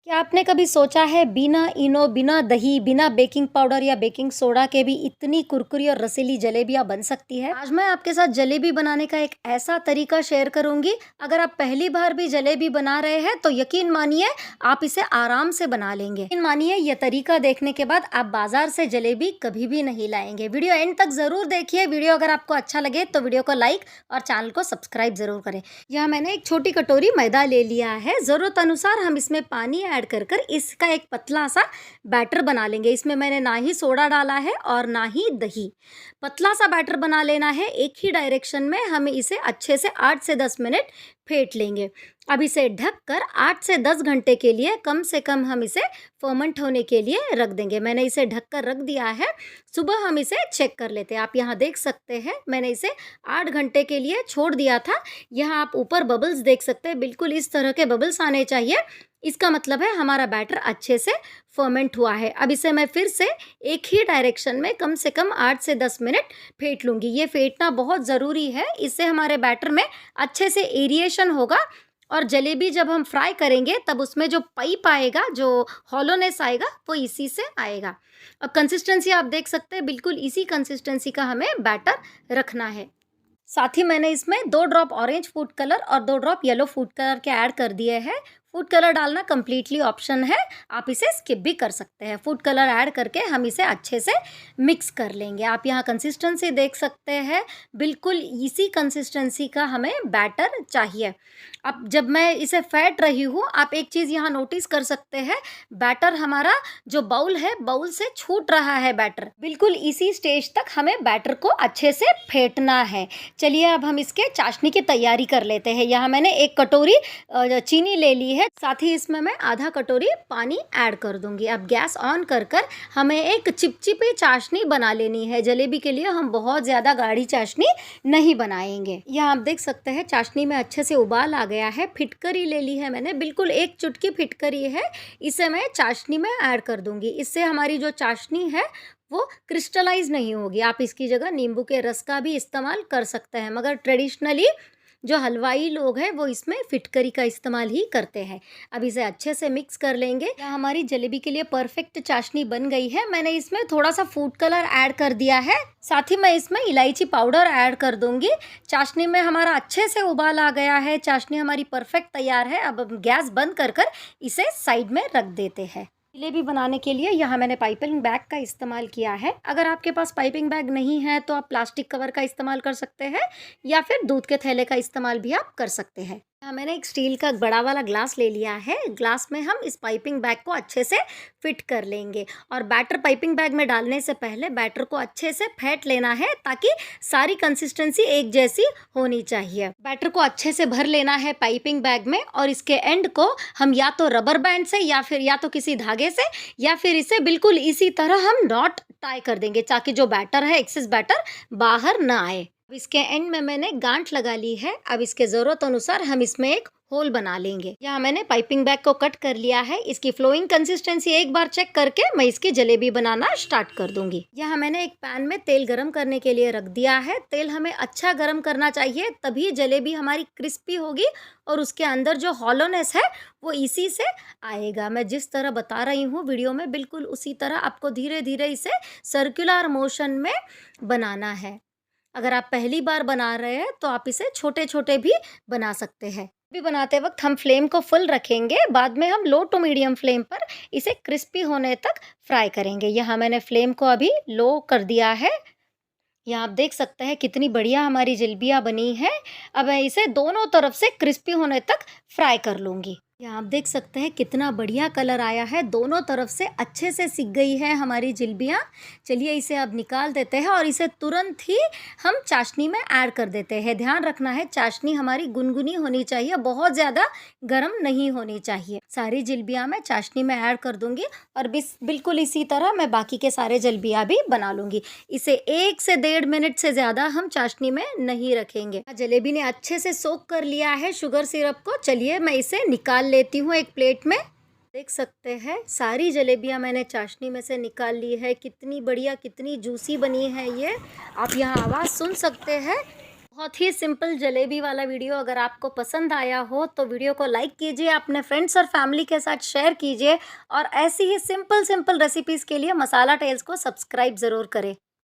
क्या आपने कभी सोचा है बिना इनो, बिना दही, बिना बेकिंग पाउडर या बेकिंग सोडा के भी इतनी कुरकुरी और रसीली जलेबियाँ बन सकती है? आज मैं आपके साथ जलेबी बनाने का एक ऐसा तरीका शेयर करूंगी। अगर आप पहली बार भी जलेबी बना रहे हैं तो यकीन मानिए आप इसे आराम से बना लेंगे। यकीन मानिए ये तरीका देखने के बाद आप बाजार से जलेबी कभी भी नहीं लाएंगे। वीडियो एंड तक जरूर देखिए। वीडियो अगर आपको अच्छा लगे तो वीडियो को लाइक और चैनल को सब्सक्राइब जरूर करें। यहाँ मैंने एक छोटी कटोरी मैदा ले लिया है। जरूरत अनुसार हम इसमें पानी ऐड कर कर इसका एक पतला सा बैटर बना लेंगे। इसमें मैंने ना ही सोडा डाला है और ना ही दही। पतला सा बैटर बना लेना है। एक ही डायरेक्शन में हम इसे अच्छे से 8 से 10 मिनट फेंट लेंगे। अब इसे ढककर 8 से 10 घंटे के लिए कम से कम हम इसे फर्मेंट होने के लिए रख देंगे। मैंने इसे ढककर रख दिया है। सुबह हम इसे चेक कर लेते हैं। आप यहाँ देख सकते हैं मैंने इसे 8 घंटे के लिए छोड़ दिया था। यहाँ आप ऊपर बबल्स देख सकते हैं। बिल्कुल इस तरह के बबल्स आने चाहिए। इसका मतलब है हमारा बैटर अच्छे से फर्मेंट हुआ है। अब इसे मैं फिर से एक ही डायरेक्शन में कम से कम 8 से 10 मिनट फेंट लूँगी। ये फेंटना बहुत ज़रूरी है। इससे हमारे बैटर में अच्छे से एरिएशन होगा और जलेबी जब हम फ्राई करेंगे तब उसमें जो पाइप आएगा, जो हॉलोनेस आएगा, वो इसी से आएगा। अब कंसिस्टेंसी आप देख सकते हैं। बिल्कुल इसी कंसिस्टेंसी का हमें बैटर रखना है। साथ ही मैंने इसमें 2 ड्रॉप ऑरेंज फूड कलर और 2 ड्रॉप येलो फूड कलर के ऐड कर दिए हैं। फूड कलर डालना कम्प्लीटली ऑप्शन है, आप इसे स्किप भी कर सकते हैं। फूड कलर ऐड करके हम इसे अच्छे से मिक्स कर लेंगे। आप यहाँ कंसिस्टेंसी देख सकते हैं। बिल्कुल इसी कंसिस्टेंसी का हमें बैटर चाहिए। अब जब मैं इसे फेंट रही हूँ, आप एक चीज़ यहाँ नोटिस कर सकते हैं, बैटर हमारा जो बाउल है, बाउल से छूट रहा है बैटर। बिल्कुल इसी स्टेज तक हमें बैटर को अच्छे से फेंटना है। चलिए अब हम इसके चाशनी की तैयारी कर लेते हैं। यहाँ मैंने 1 कटोरी चीनी ले ली है। साथ ही इसमें मैं आधा कटोरी पानी ऐड कर दूंगी। अब गैस ऑन कर कर हमें एक चिपचिपी चाशनी बना लेनी है। जलेबी के लिए हम बहुत ज़्यादा गाढ़ी चाशनी नहीं बनाएंगे। यहाँ आप देख सकते हैं चाशनी में अच्छे से उबाल आ गया है। फिटकरी ले ली है मैंने, बिल्कुल 1 चुटकी फिटकरी है। इसे मैं चाशनी में ऐड कर दूंगी। इससे हमारी जो चाशनी है वो क्रिस्टलाइज नहीं होगी। आप इसकी जगह नींबू के रस का भी इस्तेमाल कर सकते हैं, मगर ट्रेडिशनली जो हलवाई लोग हैं वो इसमें फिटकरी का इस्तेमाल ही करते हैं। अब इसे अच्छे से मिक्स कर लेंगे। यहाँ हमारी जलेबी के लिए परफेक्ट चाशनी बन गई है। मैंने इसमें थोड़ा सा फूड कलर ऐड कर दिया है। साथ ही मैं इसमें इलायची पाउडर ऐड कर दूंगी। चाशनी में हमारा अच्छे से उबाल आ गया है। चाशनी हमारी परफेक्ट तैयार है। अब हम गैस बंद कर कर इसे साइड में रख देते हैं। जलेबी बनाने के लिए यहाँ मैंने पाइपिंग बैग का इस्तेमाल किया है। अगर आपके पास पाइपिंग बैग नहीं है तो आप प्लास्टिक कवर का इस्तेमाल कर सकते हैं या फिर दूध के थैले का इस्तेमाल भी आप कर सकते हैं। यहाँ मैंने एक स्टील का बड़ा वाला ग्लास ले लिया है। ग्लास में हम इस पाइपिंग बैग को अच्छे से फिट कर लेंगे और बैटर पाइपिंग बैग में डालने से पहले बैटर को अच्छे से फेंट लेना है ताकि सारी कंसिस्टेंसी एक जैसी होनी चाहिए। बैटर को अच्छे से भर लेना है पाइपिंग बैग में और इसके एंड को हम या तो रबर बैंड से या तो किसी धागे से या फिर इसे बिल्कुल इसी तरह हम नॉट टाई कर देंगे ताकि जो बैटर है, एक्सेस बैटर बाहर ना आए। अब इसके एंड में मैंने गांठ लगा ली है। अब इसके ज़रूरत अनुसार हम इसमें एक होल बना लेंगे। यहाँ मैंने पाइपिंग बैग को कट कर लिया है। इसकी फ्लोइंग कंसिस्टेंसी एक बार चेक करके मैं इसकी जलेबी बनाना स्टार्ट कर दूंगी। यहाँ मैंने एक पैन में तेल गरम करने के लिए रख दिया है। तेल हमें अच्छा गरम करना चाहिए, तभी जलेबी हमारी क्रिस्पी होगी और उसके अंदर जो हॉलोनेस है वो इसी से आएगा। मैं जिस तरह बता रही हूँ वीडियो में, बिल्कुल उसी तरह आपको धीरे धीरे इसे सर्कुलर मोशन में बनाना है। अगर आप पहली बार बना रहे हैं तो आप इसे छोटे छोटे भी बना सकते हैं। भी बनाते वक्त हम फ्लेम को फुल रखेंगे। बाद में हम लो टू मीडियम फ्लेम पर इसे क्रिस्पी होने तक फ्राई करेंगे। यहाँ मैंने फ्लेम को अभी लो कर दिया है। यहाँ आप देख सकते हैं कितनी बढ़िया हमारी जलेबियाँ बनी है। अब मैं इसे दोनों तरफ से क्रिस्पी होने तक फ्राई कर लूँगी। यहाँ आप देख सकते हैं कितना बढ़िया कलर आया है। दोनों तरफ से अच्छे से सिक गई है हमारी जलेबियाँ। चलिए इसे अब निकाल देते हैं और इसे तुरंत ही हम चाशनी में ऐड कर देते हैं। ध्यान रखना है चाशनी हमारी गुनगुनी होनी चाहिए, बहुत ज़्यादा गर्म नहीं होनी चाहिए। सारी जलेबियाँ मैं चाशनी में ऐड कर दूंगी और बिल्कुल इसी तरह मैं बाकी के सारे जलेबियाँ भी बना लूँगी। इसे 1 से 1.5 मिनट से ज़्यादा हम चाशनी में नहीं रखेंगे। जलेबी ने अच्छे से सोक कर लिया है शुगर सिरप को। चलिए मैं इसे निकाल लेती हूँ एक प्लेट में। देख सकते हैं सारी जलेबियाँ मैंने चाशनी में से निकाल ली है। कितनी बढ़िया, कितनी जूसी बनी है ये। आप यहाँ आवाज़ सुन सकते हैं। बहुत ही सिंपल जलेबी वाला वीडियो अगर आपको पसंद आया हो तो वीडियो को लाइक कीजिए, अपने फ्रेंड्स और फैमिली के साथ शेयर कीजिए और ऐसी ही सिंपल सिंपल रेसिपीज़ के लिए मसाला टेल्स को सब्सक्राइब ज़रूर करें।